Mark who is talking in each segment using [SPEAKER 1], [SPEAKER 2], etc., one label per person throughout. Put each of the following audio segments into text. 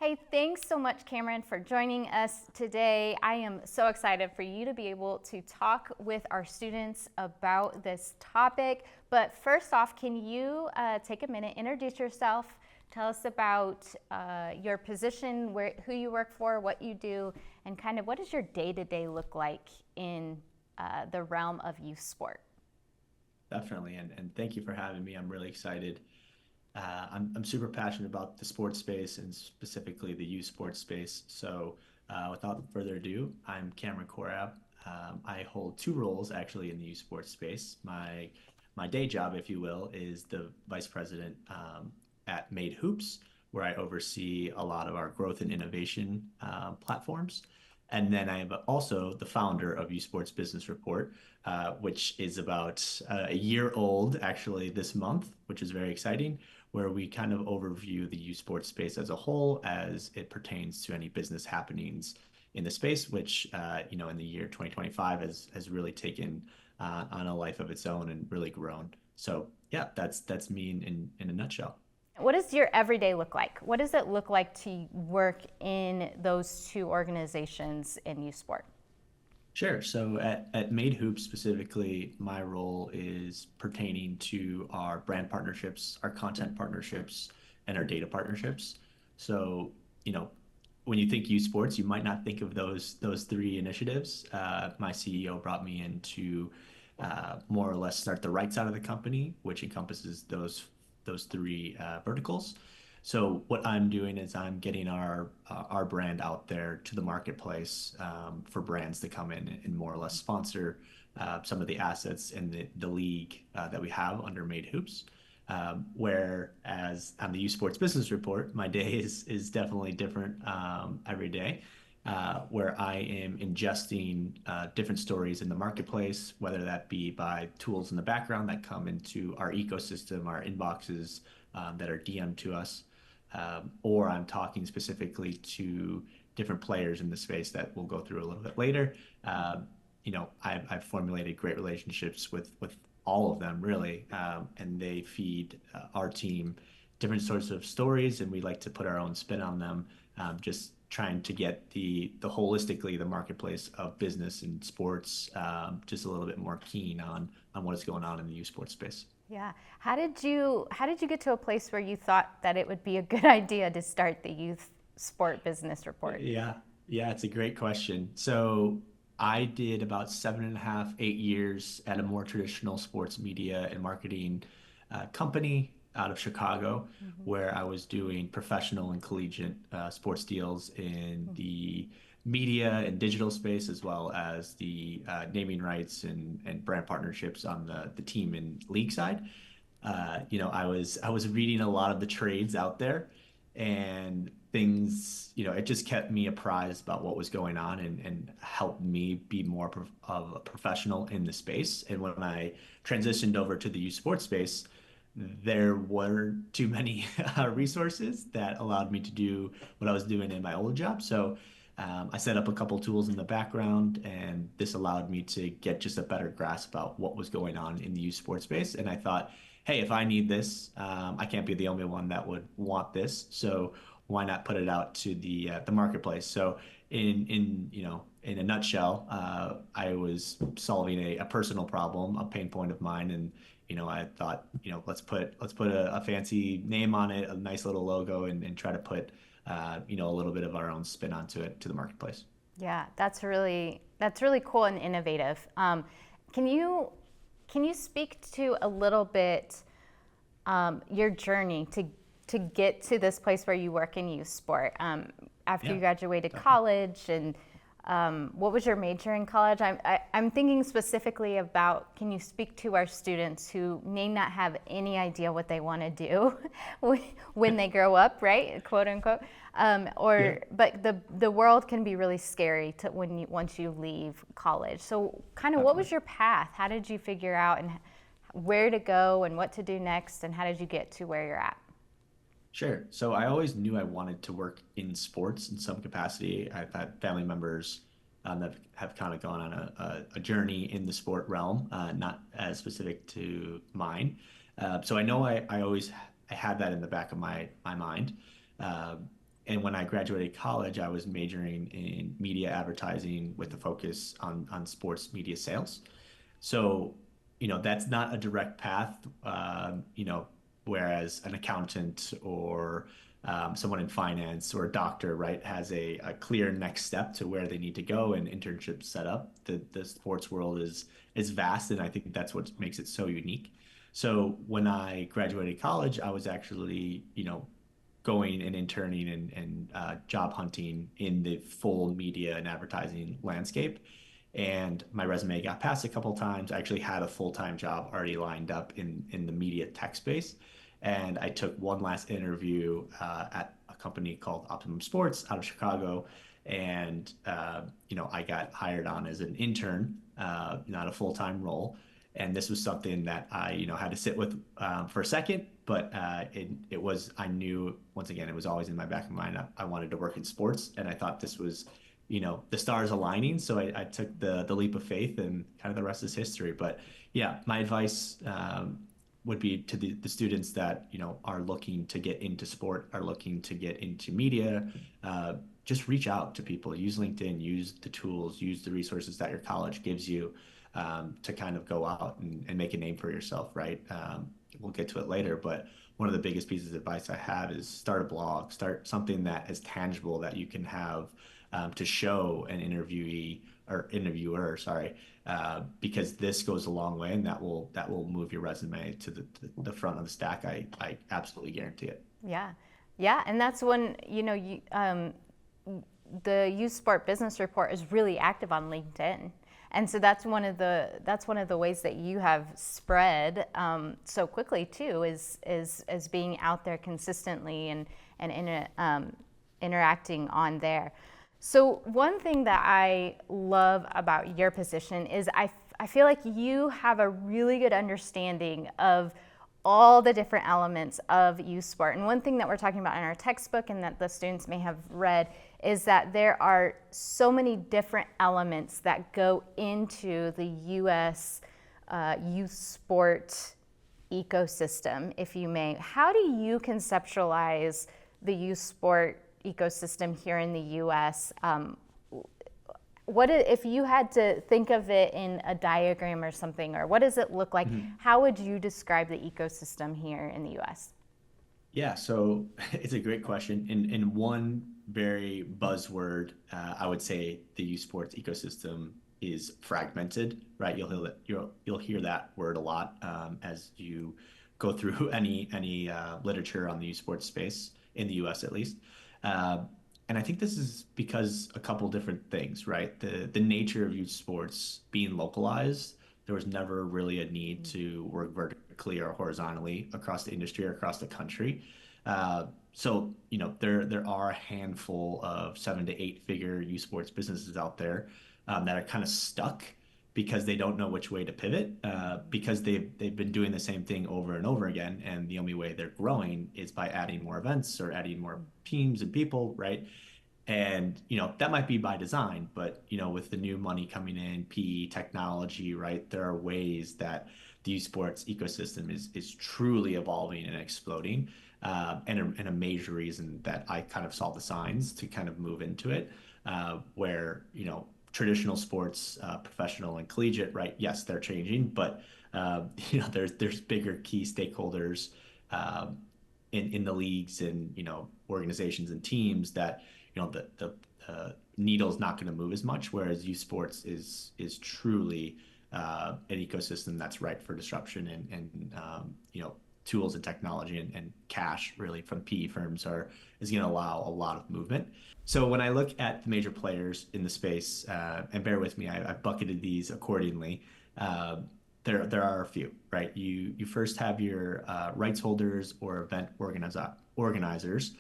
[SPEAKER 1] Hey, thanks so much, Cameron, for joining us today. I am so excited for you to be able to talk with our students about this topic. But first off, can you take a minute, introduce yourself, tell us about your position, who you work for, what you do, and kind of what does your day-to-day look like in the realm of youth sport?
[SPEAKER 2] Definitely, and thank you for having me. I'm really excited. I'm super passionate about the sports space and specifically the youth sports space. So, without further ado, I'm Cameron Korab. I hold two roles actually in the youth sports space. My day job, if you will, is the vice president at Made Hoops, where I oversee a lot of our growth and innovation platforms. And then I am also the founder of Youth Sports Business Report, which is about a year old actually this month, which is very exciting, where we kind of overview the youth sports space as a whole as it pertains to any business happenings in the space, which in the year 2025 has really taken on a life of its own and really grown. So yeah, that's me in a nutshell.
[SPEAKER 1] What does your everyday look like? What does it look like to work in those two organizations in youth sport?
[SPEAKER 2] Sure. So at Made Hoops specifically, my role is pertaining to our brand partnerships, our content partnerships, and our data partnerships. So, you know, when you think youth sports, you might not think of those three initiatives. My CEO brought me in to more or less start the right side of the company, which encompasses those three verticals. So what I'm doing is I'm getting our brand out there to the marketplace for brands to come in and more or less sponsor some of the assets in the league that we have under Made Hoops. Whereas on the Youth Sports Business Report, my day is definitely different every day, where I am ingesting different stories in the marketplace, whether that be by tools in the background that come into our ecosystem, our inboxes that are DM'd to us, or I'm talking specifically to different players in the space that we'll go through a little bit later. I've formulated great relationships with all of them really, and they feed our team different sorts of stories, and we like to put our own spin on them, just trying to get the holistically the marketplace of business and sports just a little bit more keen on what is going on in the youth sports space.
[SPEAKER 1] Yeah. How did you get to a place where you thought that it would be a good idea to start the youth sport business report?
[SPEAKER 2] Yeah, yeah, it's a great question. So I did about 7.5, 8 years at a more traditional sports media and marketing company out of Chicago, where I was doing professional and collegiate sports deals in the media and digital space, as well as the naming rights and brand partnerships on the team and league side. I was reading a lot of the trades out there and things, it just kept me apprised about what was going on and helped me be more of a professional in the space. And when I transitioned over to the youth sports space, there weren't too many resources that allowed me to do what I was doing in my old job. So I set up a couple tools in the background, and this allowed me to get just a better grasp about what was going on in the youth sports space. And I thought, hey, if I need this, I can't be the only one that would want this. So why not put it out to the marketplace? So in a nutshell, I was solving a personal problem, a pain point of mine, and I thought, let's put a fancy name on it, a nice little logo, and try to put a little bit of our own spin onto it to the marketplace.
[SPEAKER 1] Yeah, that's really cool and innovative. Can you can you speak to a little bit your journey to get to this place where you work in youth sport after
[SPEAKER 2] Yeah,
[SPEAKER 1] you graduated
[SPEAKER 2] definitely.
[SPEAKER 1] college, and what was your major in college? I'm thinking specifically about, can you speak to our students who may not have any idea what they want to do when they grow up, right? Quote unquote.
[SPEAKER 2] Yeah,
[SPEAKER 1] But the world can be really scary once you leave college. So kind of what
[SPEAKER 2] definitely.
[SPEAKER 1] was your path? How did you figure out and where to go and what to do next, and how did you get to where you're at?
[SPEAKER 2] Sure. So I always knew I wanted to work in sports in some capacity. I've had family members that have kind of gone on a journey in the sport realm, not as specific to mine. So I know I always I had that in the back of my mind. Uh, And when I graduated college, I was majoring in media advertising with a focus on sports media sales. So, that's not a direct path, whereas an accountant or someone in finance or a doctor, right, has a clear next step to where they need to go and internships set up. The sports world is vast, and I think that's what makes it so unique. So when I graduated college, I was actually, going and interning and job hunting in the full media and advertising landscape. And my resume got passed a couple times. I actually had a full-time job already lined up in the media tech space. And I took one last interview at a company called Optimum Sports out of Chicago. And, I got hired on as an intern, not a full-time role. And this was something that I, had to sit with for a second, but I knew, once again, it was always in my back of my mind. I wanted to work in sports, and I thought this was, the stars aligning. So I took the leap of faith, and kind of the rest is history. But yeah, my advice would be to the students that, are looking to get into sport, are looking to get into media. Just reach out to people, use LinkedIn, use the tools, use the resources that your college gives you to kind of go out and make a name for yourself, right? We'll get to it later, but one of the biggest pieces of advice I have is start a blog, start something that is tangible that you can have to show an interviewee or interviewer, sorry, because this goes a long way, and that will move your resume to the front of the stack. I absolutely guarantee it.
[SPEAKER 1] Yeah, yeah, and that's when the Youth Sport Business Report is really active on LinkedIn. And so that's one of the ways that you have spread so quickly too, is being out there consistently and interacting on there. So one thing that I love about your position is I feel like you have a really good understanding of all the different elements of youth sport. And one thing that we're talking about in our textbook and that the students may have read is that there are so many different elements that go into the U.S. Youth sport ecosystem, if you may. How do you conceptualize the youth sport ecosystem here in the U.S.? If you had to think of it in a diagram or something, or what does it look like? Mm-hmm. How would you describe the ecosystem here in the U.S.?
[SPEAKER 2] Yeah, so it's a great question. In one very buzzword, I would say the youth sports ecosystem is fragmented, right? You'll hear that word a lot as you go through any literature on the youth sports space in the U.S. at least. And I think this is because a couple different things, right? The nature of youth sports being localized, there was never really a need to work vertically or horizontally across the industry or across the country. So, there are a handful of 7 to 8 figure youth sports businesses out there that are kind of stuck because they don't know which way to pivot, because they've been doing the same thing over and over again. And the only way they're growing is by adding more events or adding more teams and people, right? And, that might be by design, but, with the new money coming in, PE technology, right, there are ways that the esports ecosystem is truly evolving and exploding. And a major reason that I kind of saw the signs to kind of move into it, where, traditional sports, professional and collegiate, right? Yes, they're changing, but, there's bigger key stakeholders in the leagues and, organizations and teams that, the needle's not going to move as much, whereas youth sports is truly an ecosystem that's ripe for disruption and tools and technology and cash really from PE firms is going to allow a lot of movement. So when I look at the major players in the space, and bear with me, I've bucketed these accordingly. There are a few, right? You first have your rights holders or event organizers,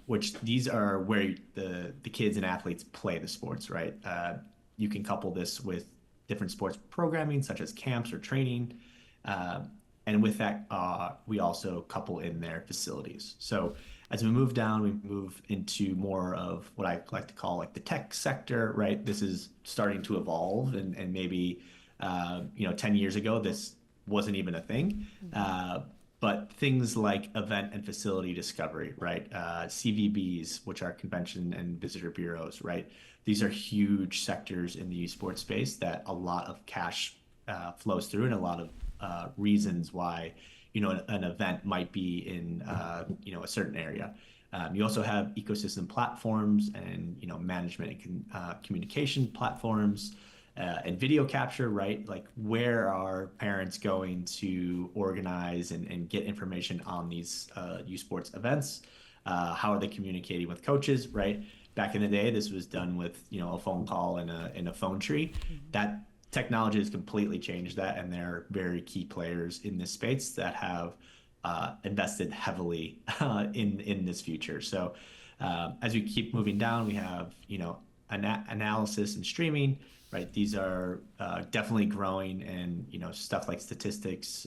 [SPEAKER 2] which these are where the kids and athletes play the sports, right? You can couple this with different sports programming such as camps or training. And with that, we also couple in their facilities. So as we move down, we move into more of what I like to call like the tech sector, right? This is starting to evolve, and maybe 10 years ago, this wasn't even a thing. but things like event and facility discovery, right? CVBs, which are convention and visitor bureaus, right? These are huge sectors in the youth sports space that a lot of cash flows through, and a lot of reasons why, an event might be in, a certain area. You also have ecosystem platforms and, management and communication platforms and video capture, right? Like, where are parents going to organize and get information on these youth sports events? How are they communicating with coaches, right? Back in the day, this was done with, a phone call and a phone tree. That technology has completely changed that, and there are very key players in this space that have invested heavily in this future. So as we keep moving down, we have, analysis and streaming, right? These are definitely growing, and, stuff like statistics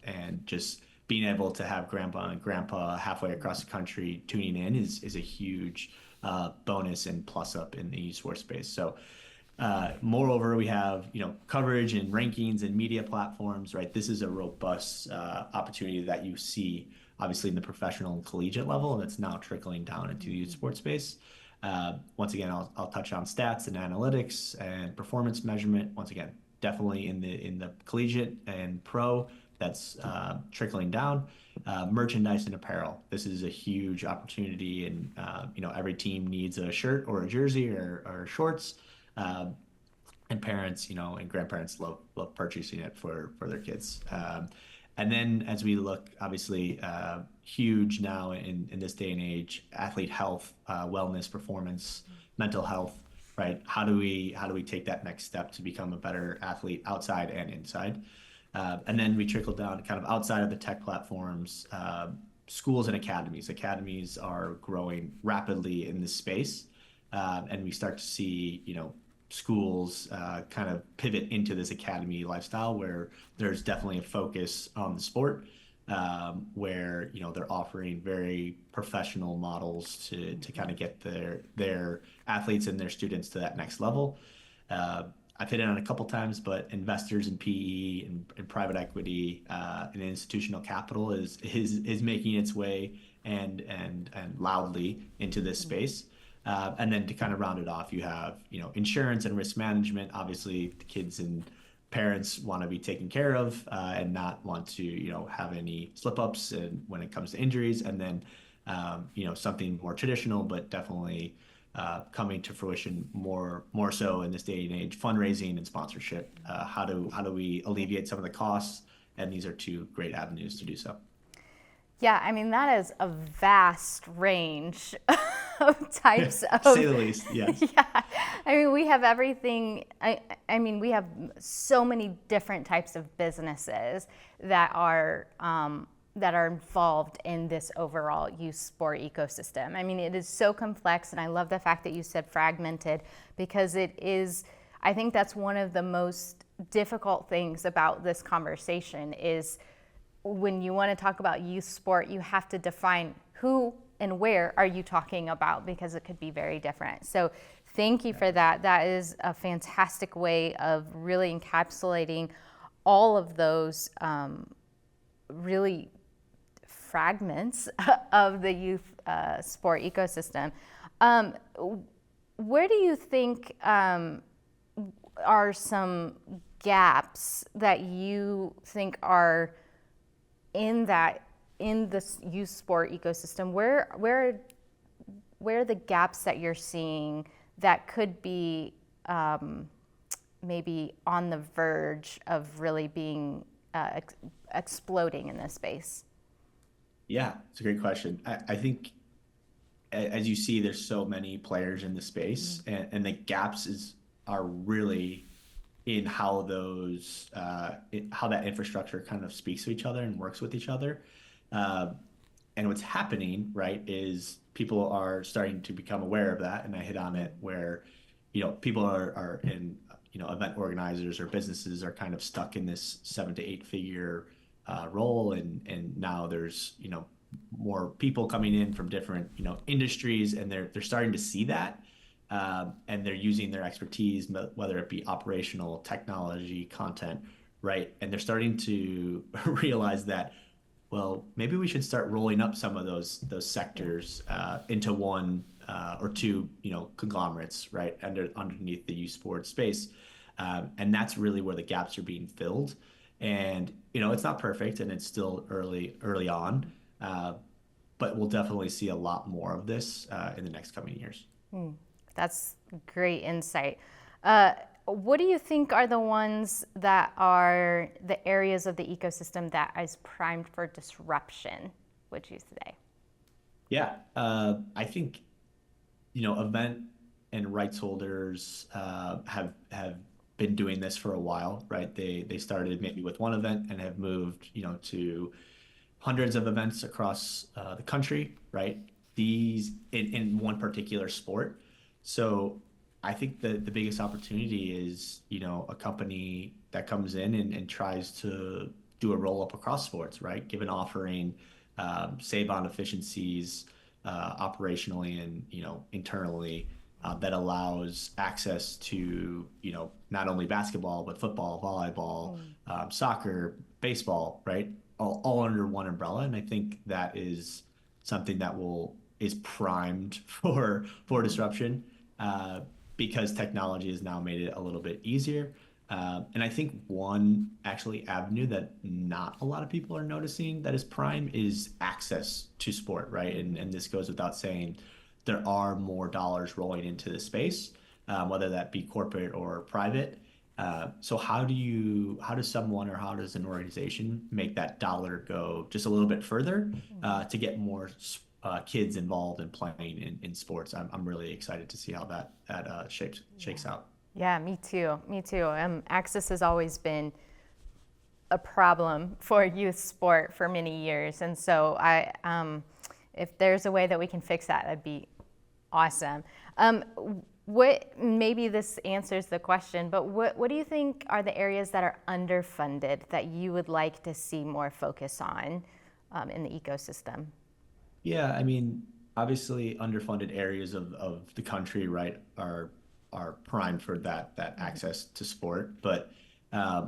[SPEAKER 2] and just being able to have grandpa and grandpa halfway across the country tuning in is a huge bonus and plus up in the esports space. So moreover, we have, coverage and rankings and media platforms, right? This is a robust opportunity that you see obviously in the professional and collegiate level, and it's now trickling down into the youth sports space. Once again, I'll touch on stats and analytics and performance measurement. Once again, definitely in the collegiate and pro, that's trickling down. Merchandise and apparel. This is a huge opportunity, and every team needs a shirt or a jersey or shorts. And parents, and grandparents love purchasing it for their kids. And then as we look, obviously, huge now in this day and age, athlete health, wellness, performance, mental health, right? How do we take that next step to become a better athlete outside and inside? And then we trickle down kind of outside of the tech platforms, schools and academies. Academies are growing rapidly in this space. And we start to see, schools kind of pivot into this academy lifestyle, where there's definitely a focus on the sport, where, they're offering very professional models to kind of get their athletes and their students to that next level. I've hit it on a couple times, but investors in PE and private equity and institutional capital is making its way and loudly into this space. And then to kind of round it off, you have, insurance and risk management. Obviously, the kids and parents want to be taken care of and not want to, have any slip-ups and when it comes to injuries. And then, something more traditional, but definitely coming to fruition more so in this day and age, fundraising and sponsorship. How do we alleviate some of the costs? And these are two great avenues to do so.
[SPEAKER 1] Yeah, I mean, that is a vast range of types of.
[SPEAKER 2] To say the least, yes.
[SPEAKER 1] Yeah, I mean, we have everything. I mean, we have so many different types of businesses that are involved in this overall youth sport ecosystem. I mean, it is so complex, and I love the fact that you said fragmented, because it is. I think that's one of the most difficult things about this conversation is, when you want to talk about youth sport, you have to define who and where are you talking about, because it could be very different. So thank you for that. That is a fantastic way of really encapsulating all of those really fragments of the youth sport ecosystem. Where do you think are some gaps that you think are in this youth sport ecosystem? Where are the gaps that you're seeing that could be maybe on the verge of really being exploding in this space?
[SPEAKER 2] Yeah, it's a great question. I think, as you see, there's so many players in the space, and the gaps are really in how how that infrastructure kind of speaks to each other and works with each other. And what's happening, right, is people are starting to become aware of that. And I hit on it where, people are in, event organizers or businesses are kind of stuck in this 7 to 8 figure role. And now there's, more people coming in from different, industries, and they're starting to see that. And they're using their expertise, whether it be operational, technology, content, right? And they're starting to realize that well, maybe we should start rolling up some of those
[SPEAKER 1] Yeah.
[SPEAKER 2] sectors into one or two, conglomerates, right, underneath the youth sports space. And that's really where the gaps are being filled. And it's not perfect, and it's still early on, uh, but we'll definitely see a lot more of this in the next coming years.
[SPEAKER 1] That's great insight. Uh, what do you think are the ones that are the areas of the ecosystem that is primed for disruption, would you say?
[SPEAKER 2] Yeah, I think event and rights holders have been doing this for a while, right? They started maybe with one event and have moved, to hundreds of events across the country, right? These in one particular sport. So I think the biggest opportunity is, a company that comes in and tries to do a roll up across sports, right? Give an offering, save on efficiencies operationally and, internally that allows access to, not only basketball, but football, volleyball, soccer, baseball, right? All under one umbrella. And I think that is something that is primed for disruption uh, because technology has now made it a little bit easier. And I think one actually avenue that not a lot of people are noticing that is prime is access to sport, right? And this goes without saying, there are more dollars rolling into the space, whether that be corporate or private. So how does someone or how does an organization make that dollar go just a little bit further to get more kids involved in playing in sports? I'm really excited to see how that shakes out.
[SPEAKER 1] Yeah, me too. Me too. Access has always been a problem for youth sport for many years, and so if there's a way that we can fix that, that'd be awesome. What maybe this answers the question, but what do you think are the areas that are underfunded that you would like to see more focus on in the ecosystem?
[SPEAKER 2] Yeah, I mean, obviously underfunded areas of the country, right, are primed for that access to sport, but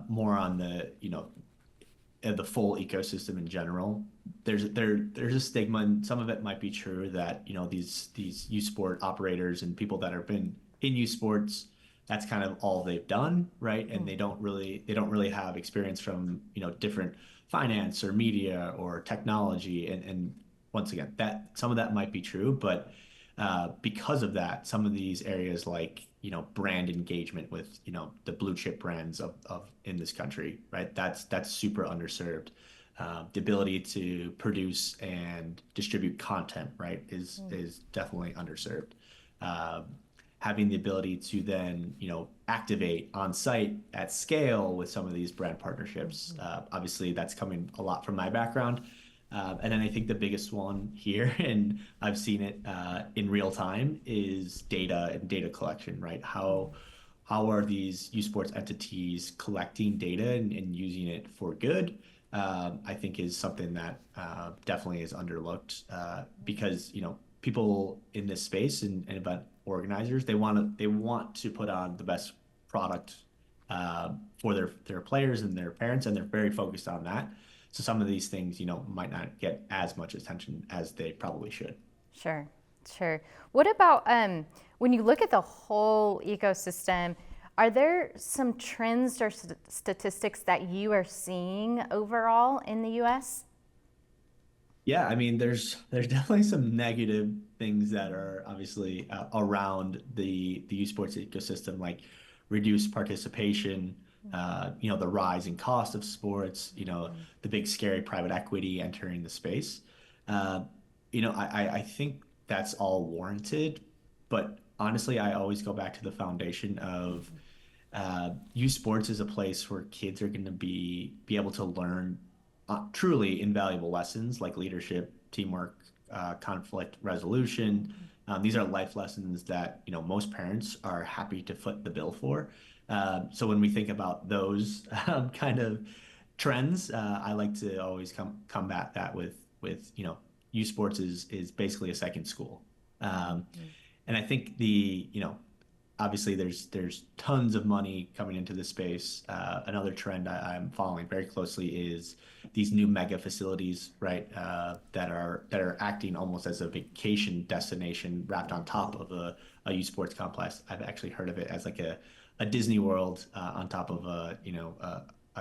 [SPEAKER 2] more on the full ecosystem in general. There's a stigma, and some of it might be true that these youth sport operators and people that have been in youth sports, that's kind of all they've done, right? And they don't really have experience from different finance or media or technology, and once again, that some of that might be true, but because of that, some of these areas like brand engagement with the blue chip brands of in this country, right? That's super underserved. The ability to produce and distribute content, right, is definitely underserved. Um, Having the ability to then activate on site at scale with some of these brand partnerships. Obviously, that's coming a lot from my background. And then I think the biggest one here, and I've seen it in real time, is data and data collection, right? How are these esports entities collecting data and using it for good? I think is something that definitely is underlooked because people in this space and event organizers, they want to put on the best product for their players and their parents, and they're very focused on that. So some of these things, might not get as much attention as they probably should.
[SPEAKER 1] Sure, sure. What about when you look at the whole ecosystem? Are there some trends or statistics that you are seeing overall in the U.S.?
[SPEAKER 2] Yeah, I mean, there's definitely some negative things that are obviously around the esports ecosystem, like reduced participation, the rise in cost of sports, the big scary private equity entering the space. Uh, I think that's all warranted, but honestly, I always go back to the foundation of youth sports is a place where kids are going to be able to learn truly invaluable lessons like leadership, teamwork, conflict resolution. These are life lessons that most parents are happy to foot the bill for. So when we think about those kind of trends, I like to always combat that with youth sports is basically a second school. And I think obviously there's tons of money coming into the space. Another trend I'm following very closely is these new mega facilities, right, that are acting almost as a vacation destination wrapped on top of a youth sports complex. I've actually heard of it as like a Disney World on top of a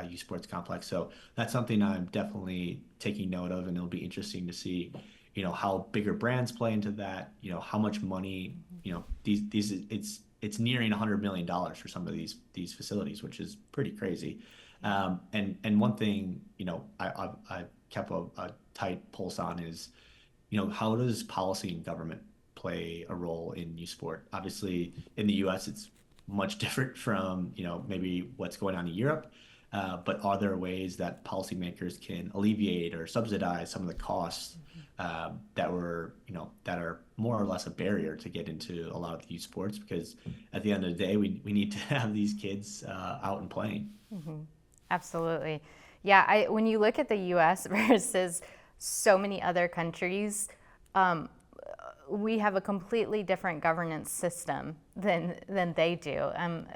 [SPEAKER 2] youth sports complex. So that's something I'm definitely taking note of, and it'll be interesting to see, how bigger brands play into that. How much money, these it's nearing $100 million for some of these facilities, which is pretty crazy. And one thing, I've kept a tight pulse on is, how does policy and government play a role in youth sport? Obviously, in the U.S., it's much different from, maybe what's going on in Europe. But are there ways that policymakers can alleviate or subsidize some of the costs that are more or less a barrier to get into a lot of the youth sports? Because at the end of the day, we need to have these kids out and playing.
[SPEAKER 1] Absolutely. Yeah, when you look at the US versus so many other countries, we have a completely different governance system than they do.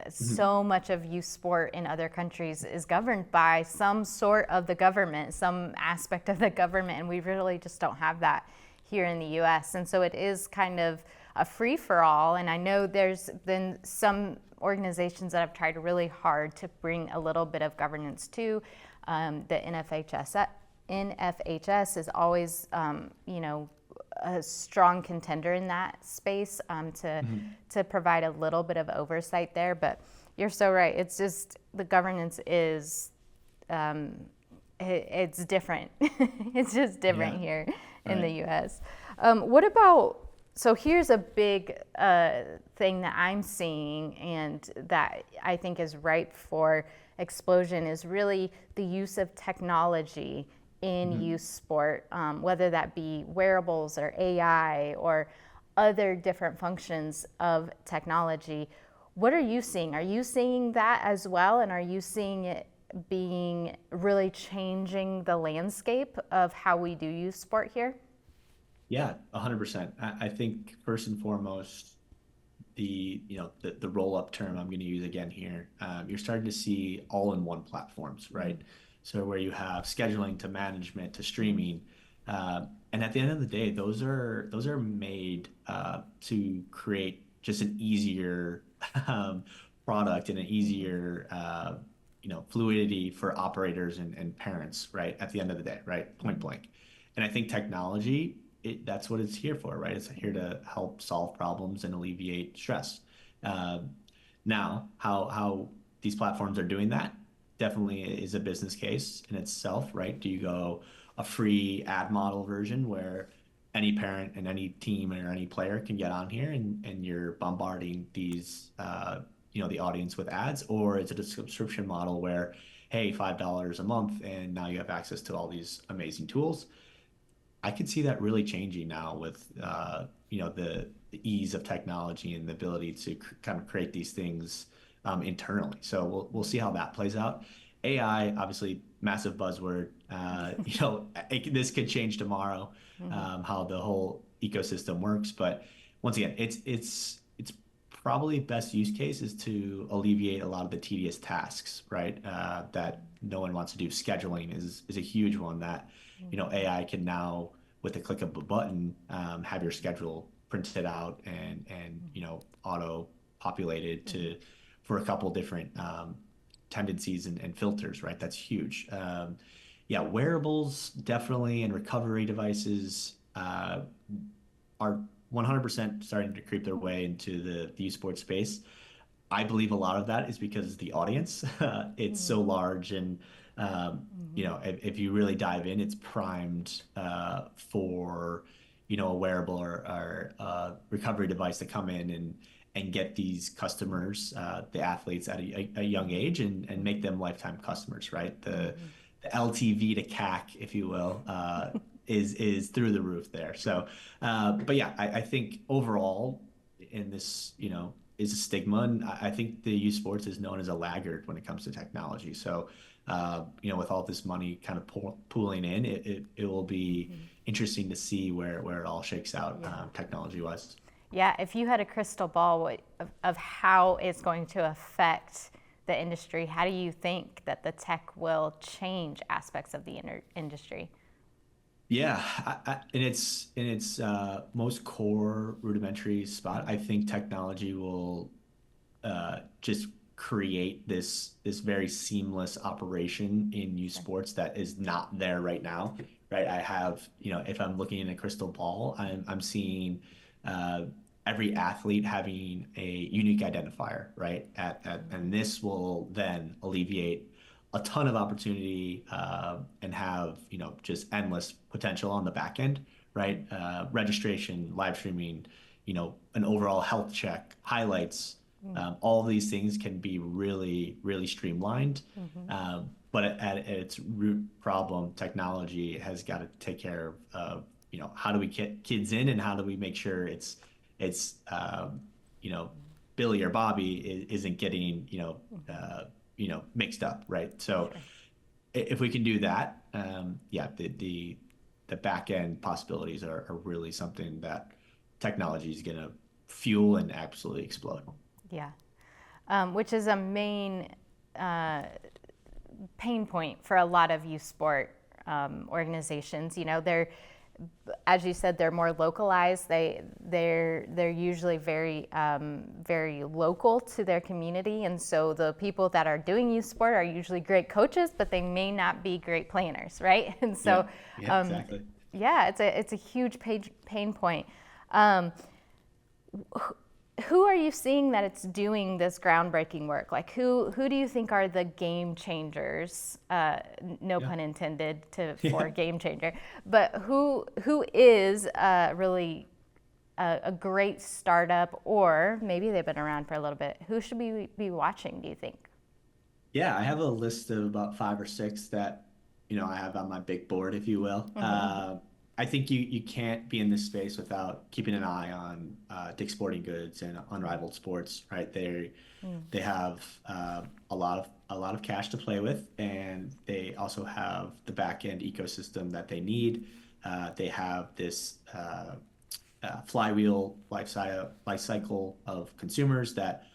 [SPEAKER 1] So much of youth sport in other countries is governed by some sort of the government, some aspect of the government, and we really just don't have that here in the US. And so it is kind of a free-for-all, and I know there's been some organizations that have tried really hard to bring a little bit of governance to. The NFHS is always, a strong contender in that space to provide a little bit of oversight there. But you're so right. It's just the governance is it's different. It's just different here in the U.S. What about? So here's a big thing that I'm seeing and that I think is ripe for explosion is really the use of technology in youth sport, whether that be wearables or AI or other different functions of technology. What are you seeing? Are you seeing that as well? And are you seeing it being really changing the landscape of how we do youth sport here?
[SPEAKER 2] Yeah, 100%. I think first and foremost, the roll up term I'm going to use again here. You're starting to see all-in-one platforms, right? So where you have scheduling to management to streaming, and at the end of the day, those are made to create just an easier product and an easier fluidity for operators and parents, right? At the end of the day, right? Point blank. And I think technology, that's what it's here for, right? It's here to help solve problems and alleviate stress. Now, how these platforms are doing that definitely is a business case in itself, right? Do you go a free ad model version where any parent and any team or any player can get on here and you're bombarding these, the audience with ads? Or is it a subscription model where, hey, $5 a month and now you have access to all these amazing tools? I could see that really changing now with the ease of technology and the ability to kind of create these things internally. So we'll see how that plays out. AI, obviously, massive buzzword. This could change tomorrow, how the whole ecosystem works. But once again, it's probably best use case is to alleviate a lot of the tedious tasks, right? That no one wants to do. Scheduling is a huge one that AI can now, with the click of a button, have your schedule printed out and auto populated for a couple different tendencies and filters, right? That's huge. Wearables definitely, and recovery devices are 100% starting to creep their way into the youth sports space. I believe a lot of that is because the audience, it's so large, and if you really dive in, it's primed for a wearable or recovery device to come in and get these customers, the athletes at a young age, and make them lifetime customers, right? The LTV to CAC, if you will, is through the roof there. So, but yeah, I think overall, in this, is a stigma, and I think the youth sports is known as a laggard when it comes to technology. So, with all this money kind of pooling in, it will be interesting to see where it all shakes out, technology-wise.
[SPEAKER 1] Yeah, if you had a crystal ball of how it's going to affect the industry, how do you think that the tech will change aspects of the industry?
[SPEAKER 2] Yeah, in its most core rudimentary spot, I think technology will just create this very seamless operation in youth sports that is not there right now, right? I have, if I'm looking in a crystal ball, I'm seeing uh, every athlete having a unique identifier, right? And this will then alleviate a ton of opportunity and have, just endless potential on the back end, right? Registration, live streaming, an overall health check, highlights, all of these things can be really, really streamlined. But at its root problem, technology has got to take care of, how do we get kids in and how do we make sure it's you know, Billy or Bobby isn't getting, mixed up, right? So
[SPEAKER 1] Sure.
[SPEAKER 2] if we can do that, yeah, the back end possibilities are really something that technology is going to fuel and absolutely explode.
[SPEAKER 1] Yeah. Which is a main uh, pain point for a lot of youth sport organizations. They're, as you said, they're more localized. They're usually very local to their community, and so the people that are doing youth sport are usually great coaches, but they may not be great planners, right? And so,
[SPEAKER 2] Yeah, exactly.
[SPEAKER 1] yeah, it's a huge pain point. Um, who are you seeing that it's doing this groundbreaking work? Like who do you think are the game changers? No
[SPEAKER 2] Yeah.
[SPEAKER 1] pun intended for
[SPEAKER 2] Yeah.
[SPEAKER 1] game changer, but who is really a great startup, or maybe they've been around for a little bit? Who should we be watching, do you think?
[SPEAKER 2] Yeah, I have a list of about five or six that, I have on my big board, if you will. I think you can't be in this space without keeping an eye on Dick's Sporting Goods and Unrivaled Sports, right? They have a lot of cash to play with, and they also have the back end ecosystem that they need. They have this flywheel life cycle of consumers that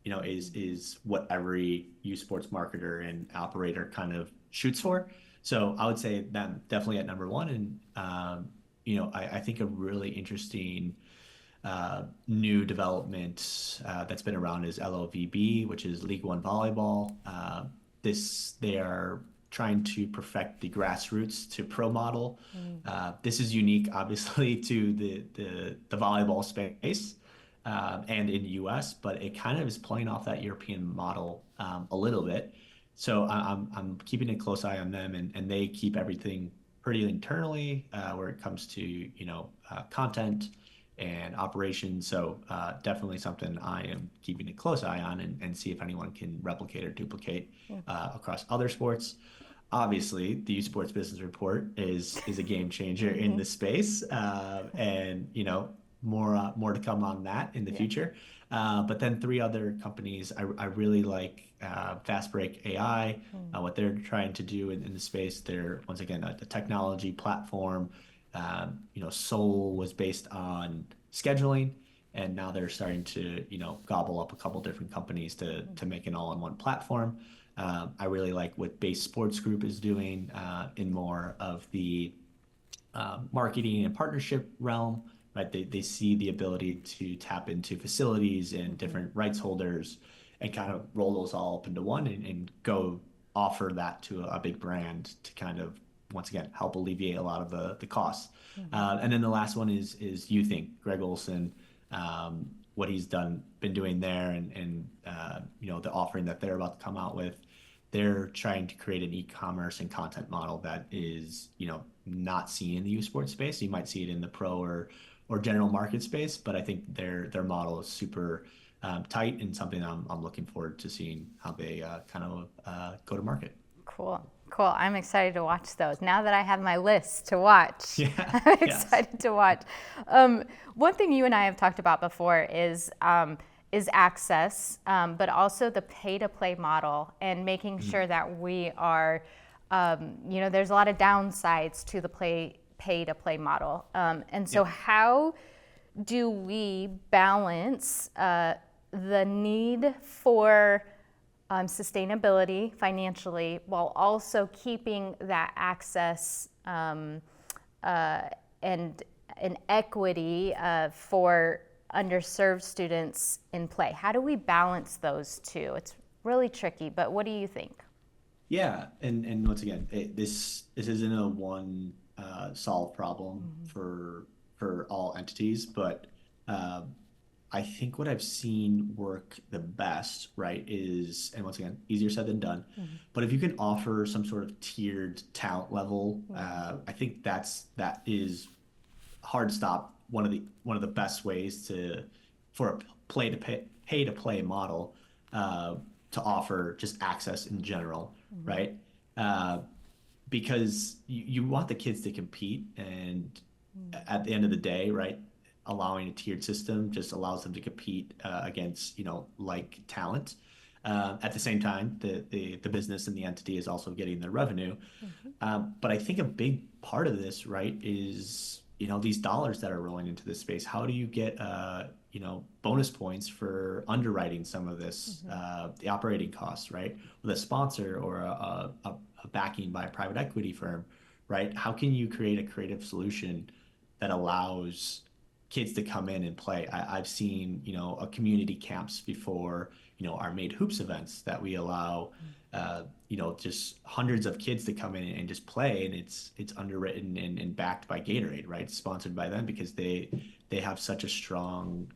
[SPEAKER 2] is what every youth sports marketer and operator kind of shoots for. So I would say them definitely at number one. And I think a really interesting new development that's been around is LOVB, which is League One Volleyball. They are trying to perfect the grassroots to pro model. This is unique, obviously, to the volleyball space and in the US, but it kind of is playing off that European model a little bit. So I'm keeping a close eye on them, and they keep everything pretty internally where it comes to content and operations. So definitely something I am keeping a close eye on and see if anyone can replicate or duplicate across other sports. Obviously, the U Sports Business Report is a game changer in the space, and more to come on that in the
[SPEAKER 1] Yeah.
[SPEAKER 2] future. But then three other companies I really like: Fast Break AI, what they're trying to do in the space. They're once again a technology platform. Soul was based on scheduling, and now they're starting to gobble up a couple different companies to make an all-in-one platform. I really like what Base Sports Group is doing in more of the marketing and partnership realm, right? They see the ability to tap into facilities and different rights holders and kind of roll those all up into one and go offer that to a big brand to kind of, once again, help alleviate a lot of the costs. And then the last one is You Think, Greg Olson, what he's been doing there, and the offering that they're about to come out with. They're trying to create an e-commerce and content model that is, not seen in the youth sports space. You might see it in the pro or general market space, but I think their model is super tight and something I'm looking forward to seeing how they kind of go to market.
[SPEAKER 1] Cool. I'm excited to watch those. Now that I have my list to watch,
[SPEAKER 2] Yeah.
[SPEAKER 1] I'm
[SPEAKER 2] Yes.
[SPEAKER 1] excited to watch. One thing you and I have talked about before is access, but also the pay-to-play model and making sure that we are, there's a lot of downsides to the pay-to-play model. And so how do we balance the need for sustainability financially, while also keeping that access and an equity for underserved students in play? How do we balance those two? It's really tricky, but what do you think?
[SPEAKER 2] Yeah, and once again, this isn't a one solve problem for all entities, but uh, I think what I've seen work the best, right, is, and once again, easier said than done, but if you can offer some sort of tiered talent level, I think that is hard stop one of the best ways to for a pay to play model uh, to offer just access in general, right? Uh, because you want the kids to compete, and at the end of the day, right, allowing a tiered system just allows them to compete against like talent. At the same time, the business and the entity is also getting their revenue. But I think a big part of this, right, is these dollars that are rolling into this space. How do you get bonus points for underwriting some of this, the operating costs, right, with a sponsor or a backing by a private equity firm, right? How can you create a creative solution that allows kids to come in and play? I've seen a community camps before, our Made Hoops events that we allow just hundreds of kids to come in and just play, and it's underwritten and backed by Gatorade, right? It's sponsored by them because they have such a strong,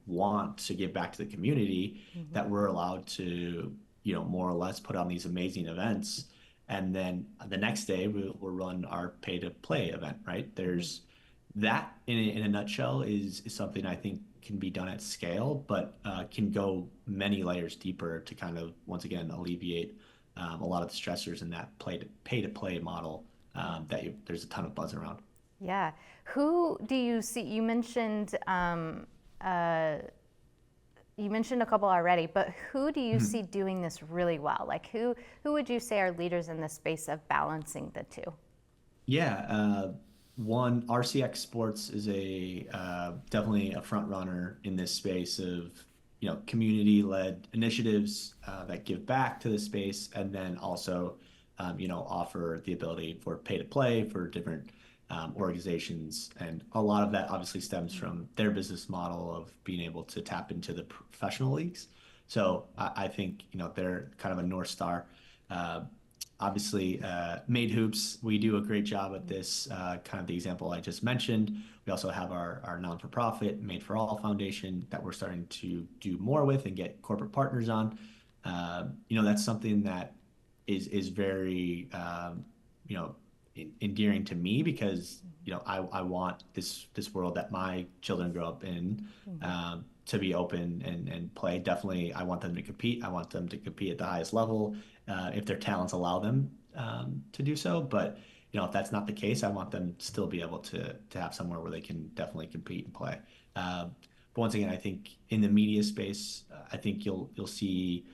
[SPEAKER 2] want to give back to the community that we're allowed to, more or less put on these amazing events. And then the next day we'll run our pay to play event, right? There's that in a nutshell is something I think can be done at scale, but can go many layers deeper to kind of once again alleviate a lot of the stressors in that pay to play model there's a ton of buzz around.
[SPEAKER 1] Yeah. Who do you see? Uh, you mentioned a couple already, but who do you see doing this really well? Like who would you say are leaders in the space of balancing the two?
[SPEAKER 2] Yeah, one RCX Sports is a definitely a front runner in this space of community-led initiatives that give back to the space, and then also offer the ability for pay to play for different organizations, and a lot of that obviously stems from their business model of being able to tap into the professional leagues. So I think they're kind of a North Star. Uh, Obviously, Made Hoops, we do a great job at this, kind of the example I just mentioned. We also have our non-for-profit Made for All Foundation that we're starting to do more with and get corporate partners on. That's something that is very endearing to me because I want this world that my children grow up in to be open and play. Definitely, I want them to compete. I want them to compete at the highest level if their talents allow them to do so. But if that's not the case, I want them to still be able to have somewhere where they can definitely compete and play. But once again, I think in the media space, I think you'll see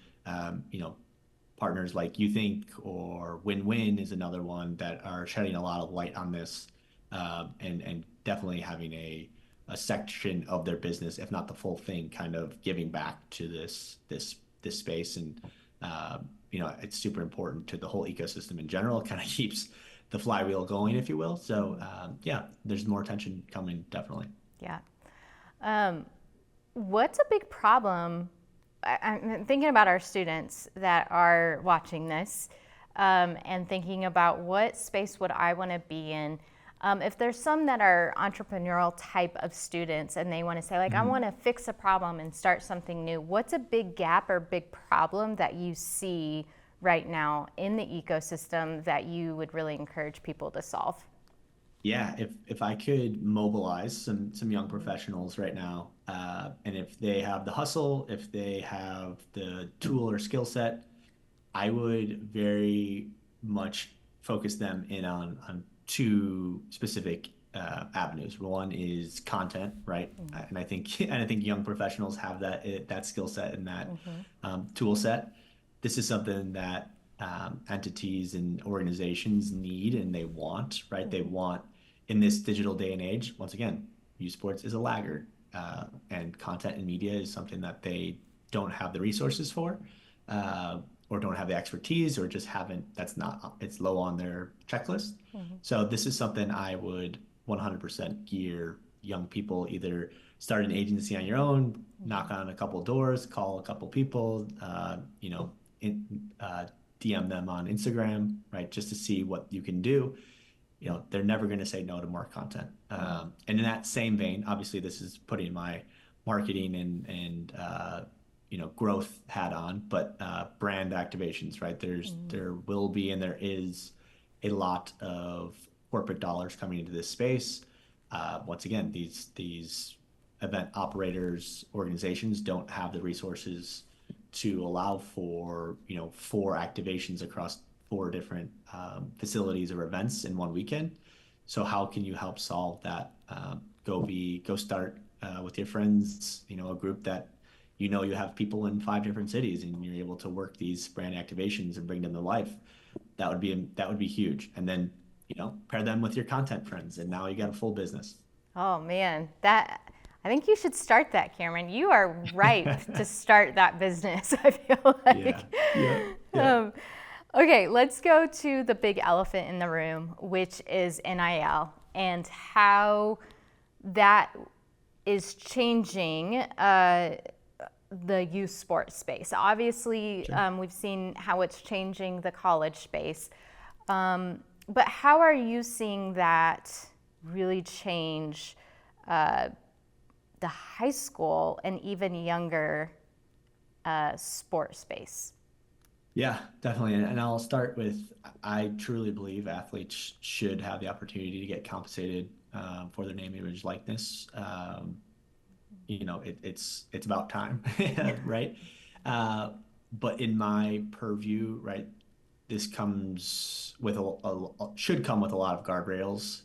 [SPEAKER 2] partners like You Think or Win Win is another one that are shedding a lot of light on this, and definitely having a section of their business, if not the full thing, kind of giving back to this space. And it's super important to the whole ecosystem in general. It kind of keeps the flywheel going, if you will. So yeah, there's more attention coming, definitely.
[SPEAKER 1] Yeah. What's a big problem? I'm thinking about our students that are watching this, and thinking about what space would I want to be in. If there's some that are entrepreneurial type of students and they want to say, like, I want to fix a problem and start something new, what's a big gap or big problem that you see right now in the ecosystem that you would really encourage people to solve?
[SPEAKER 2] Yeah, if I could mobilize some young professionals right now, and if they have the hustle, if they have the tool or skill set, I would very much focus them in on two specific avenues. One is content, right? And I think young professionals have that skill set and that tool set. This is something that entities and organizations need and they want, right? They want in this digital day and age. Once again, youth sports is a laggard, and content and media is something that they don't have the resources for. or don't have the expertise or just it's low on their checklist. So this is something I would 100% gear young people, either start an agency on your own, knock on a couple doors, call a couple people, DM them on Instagram, right? Just to see what you can do. They're never going to say no to more content. And in that same vein, obviously this is putting my marketing and growth hat on, but brand activations, right? There will be, and there is a lot of corporate dollars coming into this space. Once again, these event operators, organizations don't have the resources to allow for, 4 activations across 4 different facilities or events in one weekend. So how can you help solve that? Go start with your friends, a group that you have people in 5 different cities, and you're able to work these brand activations and bring them to life. That would be huge. And then pair them with your content friends, and now you got a full business.
[SPEAKER 1] Oh man, I think you should start that, Cameron. You are ripe to start that business, I feel like.
[SPEAKER 2] Yeah.
[SPEAKER 1] Okay, let's go to the big elephant in the room, which is NIL, and how that is changing the youth sports space. Obviously,
[SPEAKER 2] Sure.
[SPEAKER 1] we've seen how it's changing the college space. But how are you seeing that really change the high school and even younger sport space?
[SPEAKER 2] Yeah, definitely. And I'll start with, I truly believe athletes should have the opportunity to get compensated for their name, image, likeness. It's about time, right? But in my purview, right, this comes with should come with a lot of guardrails,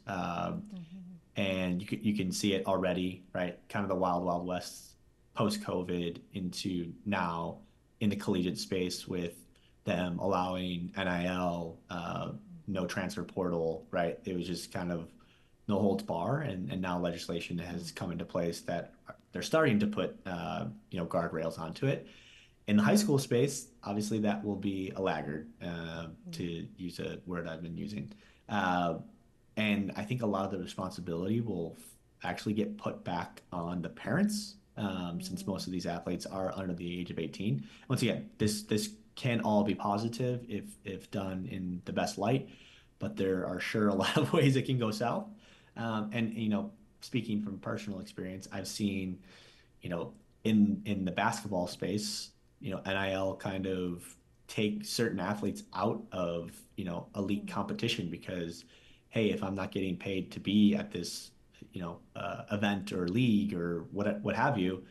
[SPEAKER 2] and you can see it already, right? Kind of the wild, wild west post-COVID into now in the collegiate space with them allowing NIL, no transfer portal, right? It was just kind of no holds bar, and now legislation has come into place that they're starting to put guardrails onto it. In the high school space, obviously that will be a laggard, to use a word I've been using. And I think a lot of the responsibility will actually get put back on the parents, since most of these athletes are under the age of 18. Once again, this can all be positive if done in the best light, but there are sure a lot of ways it can go south. And speaking from personal experience, I've seen, in the basketball space, NIL kind of take certain athletes out of, elite competition because, hey, if I'm not getting paid to be at this, event or league or what have you,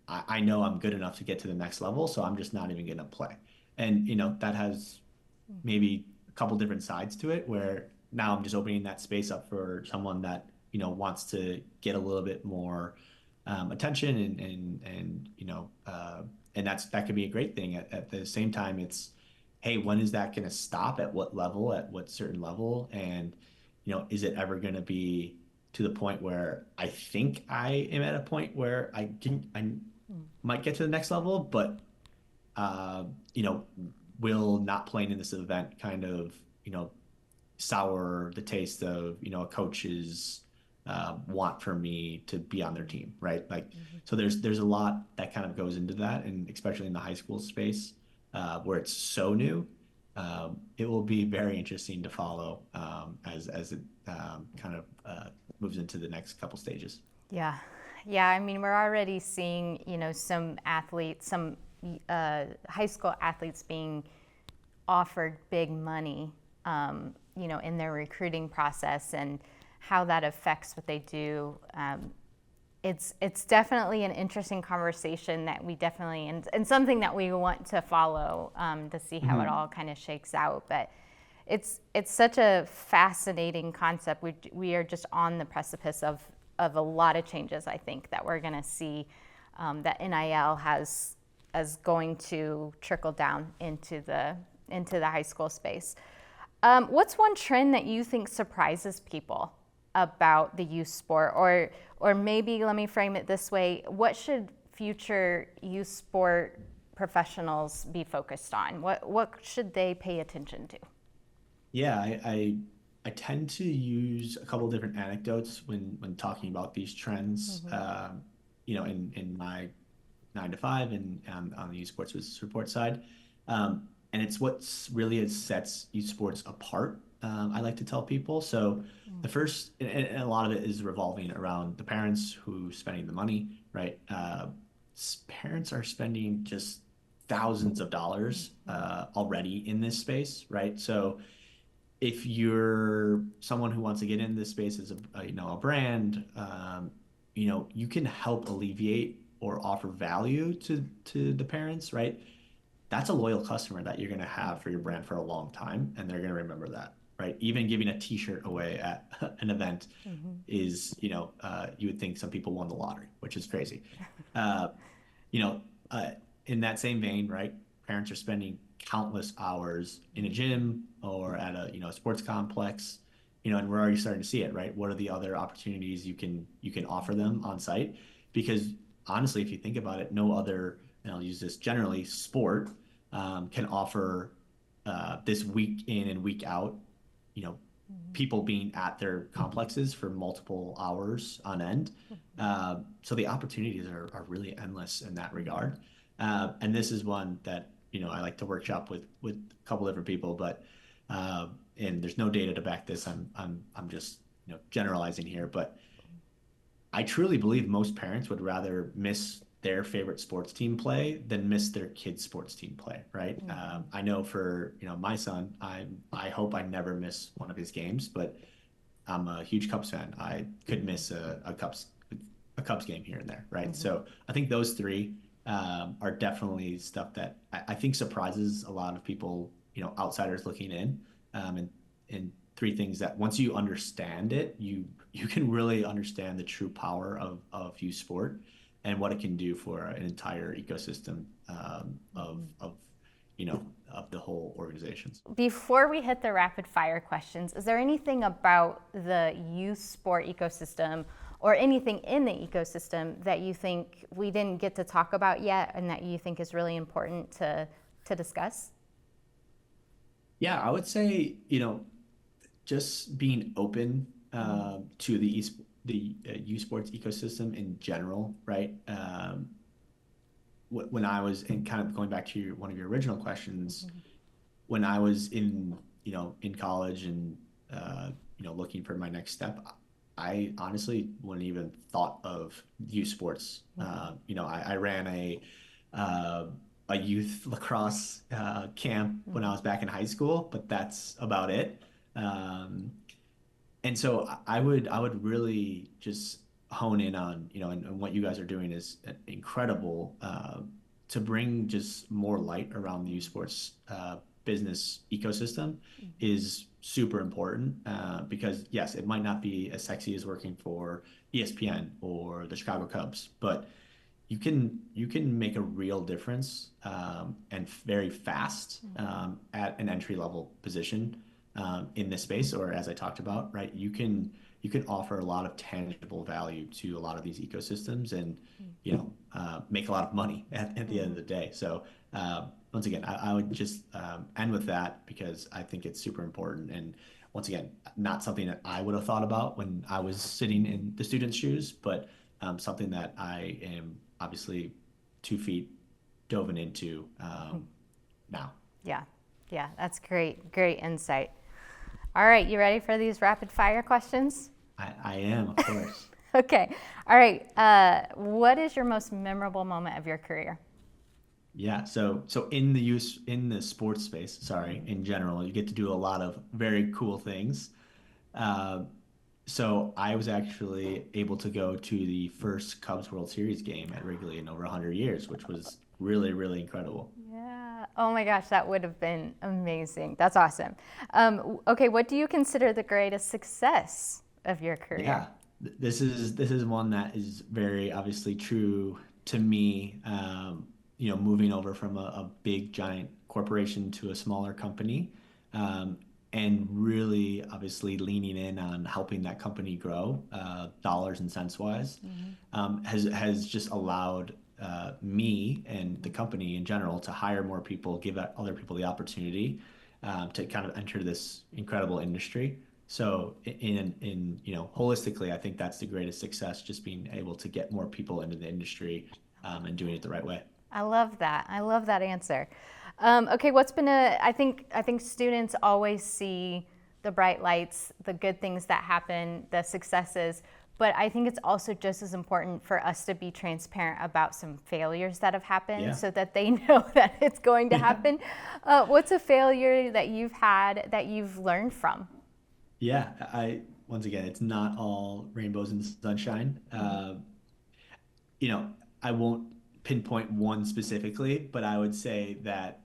[SPEAKER 2] I know I'm good enough to get to the next level, so I'm just not even going to play. And, that has maybe a couple different sides to it, where now I'm just opening that space up for someone that, wants to get a little bit more attention and that could be a great thing. At the same time, it's, hey, when is that going to stop? At what level? At what certain level? And, is it ever going to be to the point where I think I am at a point where I might get to the next level, but will not playing in this event kind of, sour the taste of, a coach's want for me to be on their team, right? Like, so there's a lot that kind of goes into that, and especially in the high school space, where it's so new, it will be very interesting to follow as it kind of moves into the next couple stages.
[SPEAKER 1] Yeah. Yeah, I mean, we're already seeing, some athletes, some high school athletes being offered big money, in their recruiting process, and how that affects what they do. It's definitely an interesting conversation that we definitely, and something that we want to follow to see how it all kind of shakes out. But it's such a fascinating concept. We are just on the precipice of a lot of changes, I think, that we're going to see, that NIL has going to trickle down into the high school space. What's one trend that you think surprises people about the youth sport, or maybe let me frame it this way: what should future youth sport professionals be focused on? What should they pay attention to?
[SPEAKER 2] Yeah, I tend to use a couple different anecdotes when talking about these trends. In my 9 to 5 and on the esports business report side. And it's what's really it sets esports apart. I like to tell people. So the first, and a lot of it is revolving around the parents who spending the money, right? Parents are spending just thousands of dollars already in this space, right? So if you're someone who wants to get into this space as a brand, you can help alleviate or offer value to the parents, right? That's a loyal customer that you're going to have for your brand for a long time, and they're going to remember that, right? Even giving a T-shirt away at an event is, you would think some people won the lottery, which is crazy. Uh, you know, in that same vein, right? Parents are spending countless hours in a gym or at a sports complex, and we're already starting to see it, right? What are the other opportunities you can offer them on site? Because honestly, if you think about it, no other, and I'll use this generally, sport can offer this week in and week out, you know, people being at their complexes for multiple hours on end. So the opportunities are really endless in that regard. And this is one that, I like to workshop with a couple different people, but and there's no data to back this. I'm just, generalizing here, but I truly believe most parents would rather miss their favorite sports team play than miss their kid's sports team play, right? I know for my son, I hope I never miss one of his games, but I'm a huge Cubs fan. I could miss a Cubs game here and there, right? So I think those three are definitely stuff that I think surprises a lot of people, outsiders looking in, and three things that once you understand it, you can really understand the true power of youth sport and what it can do for an entire ecosystem of the whole organizations.
[SPEAKER 1] Before we hit the rapid fire questions, is there anything about the youth sport ecosystem or anything in the ecosystem that you think we didn't get to talk about yet and that you think is really important to discuss?
[SPEAKER 2] Yeah, I would say, just being open to the youth sports ecosystem in general, right? When I was in kind of going back to one of your original questions, when I was in college and looking for my next step, I honestly wouldn't even thought of youth sports. I ran a youth lacrosse camp when I was back in high school, but that's about it. And so I would really just hone in on, and what you guys are doing is incredible to bring just more light around the youth sports business ecosystem is super important because yes, it might not be as sexy as working for ESPN or the Chicago Cubs, but you can make a real difference and very fast at an entry level position in this space, or as I talked about, right? You can offer a lot of tangible value to a lot of these ecosystems, and make a lot of money at the end of the day. So once again, I would just end with that because I think it's super important. And once again, not something that I would have thought about when I was sitting in the student's shoes, but something that I am obviously 2 feet dove into now.
[SPEAKER 1] Yeah, that's great insight. All right, you ready for these rapid fire questions?
[SPEAKER 2] I am, of course.
[SPEAKER 1] Okay, all right. What is your most memorable moment of your career?
[SPEAKER 2] Yeah, so in the sports space, sorry, in general, you get to do a lot of very cool things. Uh, so I was actually able to go to the first Cubs World Series game at Wrigley in over 100 years, which was really, really incredible.
[SPEAKER 1] Yeah. Oh my gosh, that would have been amazing. That's awesome. Okay, what do you consider the greatest success of your career?
[SPEAKER 2] Yeah, this is one that is very obviously true to me. Moving over from a big giant corporation to a smaller company, um, and really obviously leaning in on helping that company grow, dollars and cents wise, has just allowed me and the company in general to hire more people, give other people the opportunity to kind of enter this incredible industry. So holistically, I think that's the greatest success, just being able to get more people into the industry and doing it the right way.
[SPEAKER 1] I love that. I love that answer. Okay, I think students always see the bright lights, the good things that happen, the successes, but I think it's also just as important for us to be transparent about some failures that have happened so that they know that it's going to happen. What's a failure that you've had that you've learned from?
[SPEAKER 2] Yeah, once again, it's not all rainbows and sunshine. I won't pinpoint one specifically, but I would say that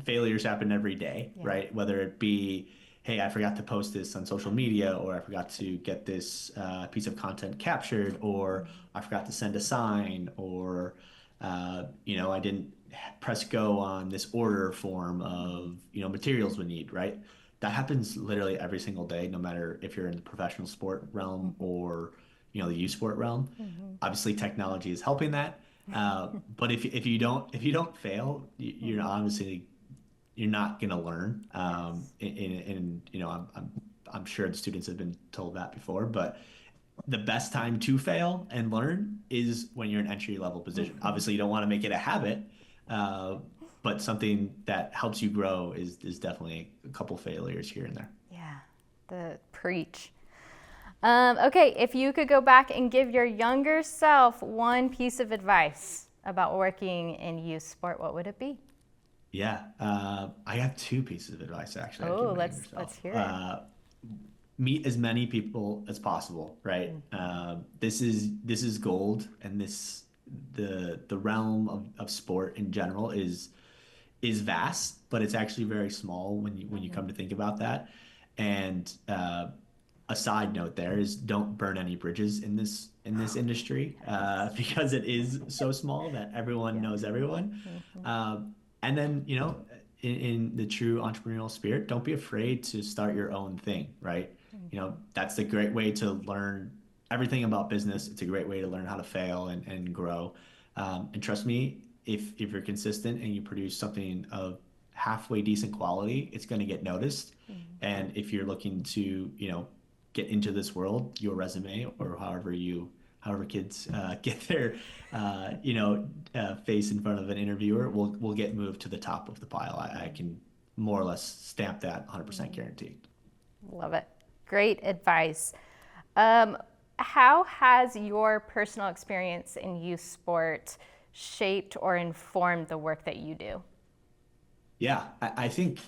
[SPEAKER 2] failures happen every day, right? Whether it be, hey, I forgot to post this on social media, or I forgot to get this piece of content captured, or I forgot to send a sign, or I didn't press go on this order form of materials we need, right? That happens literally every single day, no matter if you're in the professional sport realm or the youth sport realm. Obviously, technology is helping that. But if you don't fail, you're not gonna learn. I'm sure the students have been told that before, but the best time to fail and learn is when you're in entry level position. Obviously, you don't want to make it a habit, but something that helps you grow is definitely a couple failures here and there.
[SPEAKER 1] Yeah, the preach. Okay, if you could go back and give your younger self one piece of advice about working in youth sport, what would it be?
[SPEAKER 2] Yeah, I have two pieces of advice actually.
[SPEAKER 1] Oh, let's hear it.
[SPEAKER 2] Meet as many people as possible, right? This is gold, and the realm of sport in general is vast, but it's actually very small when you come to think about that. And a side note there is, don't burn any bridges in this industry because it is so small that everyone knows everyone. And then in the true entrepreneurial spirit, don't be afraid to start your own thing, right? That's a great way to learn everything about business. It's a great way to learn how to fail and grow. And trust me, if you're consistent and you produce something of halfway decent quality, it's going to get noticed. And if you're looking to get into this world, your resume, or however kids get their face in front of an interviewer, will get moved to the top of the pile. I can more or less stamp that 100% guaranteed.
[SPEAKER 1] Love it. Great advice. How has your personal experience in youth sport shaped or informed the work that you do?
[SPEAKER 2] Yeah, I think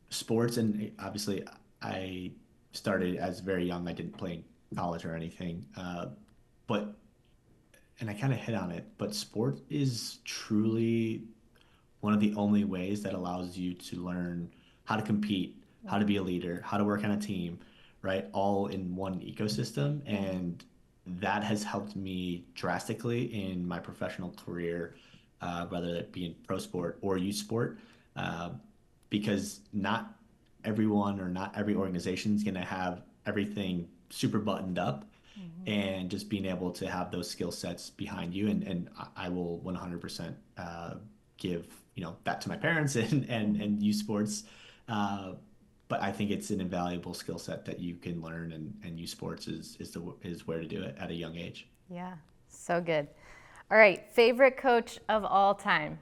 [SPEAKER 2] sports, and obviously I started as very young. I didn't play in college or anything, and I kind of hit on it, but sport is truly one of the only ways that allows you to learn how to compete, how to be a leader, how to work on a team, right? All in one ecosystem. And that has helped me drastically in my professional career, whether it be in pro sport or youth sport, because not everyone or not every organization is going to have everything super buttoned up. And just being able to have those skill sets behind you, and I will 100% give that to my parents and youth sports. But I think it's an invaluable skill set that you can learn, and youth sports is where to do it at a young age.
[SPEAKER 1] Yeah, so good. All right, favorite coach of all time?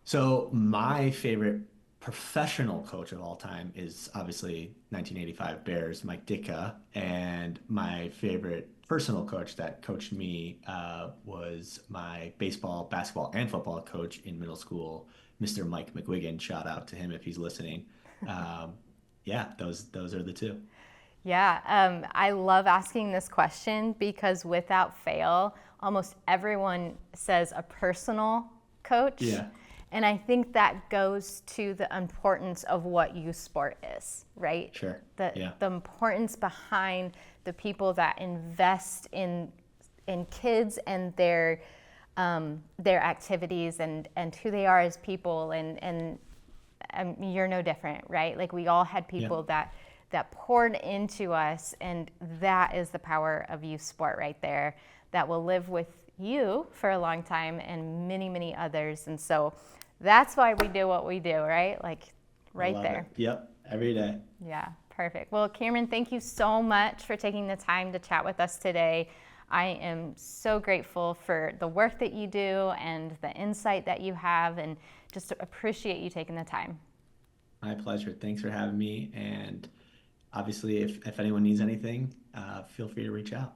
[SPEAKER 2] So my favorite professional coach of all time is obviously 1985 Bears, Mike Ditka, and my favorite personal coach that coached me was my baseball, basketball, and football coach in middle school, Mr. Mike McGuigan. Shout out to him if he's listening. Yeah, those are the two.
[SPEAKER 1] Yeah, I love asking this question because without fail, almost everyone says a personal coach.
[SPEAKER 2] Yeah.
[SPEAKER 1] And I think that goes to the importance of what youth sport is, right?
[SPEAKER 2] Sure.
[SPEAKER 1] The importance behind the people that invest in kids and their activities and who they are as people, and you're no different, right? Like, we all had people that poured into us, and that is the power of youth sport right there, that will live with you for a long time and many, many others. And so that's why we do what we do, right? Like right there.
[SPEAKER 2] Yep, every day.
[SPEAKER 1] Yeah, perfect. Well, Cameron, thank you so much for taking the time to chat with us today. I am so grateful for the work that you do and the insight that you have, and just appreciate you taking the time.
[SPEAKER 2] My pleasure. Thanks for having me. And obviously, if anyone needs anything, feel free to reach out.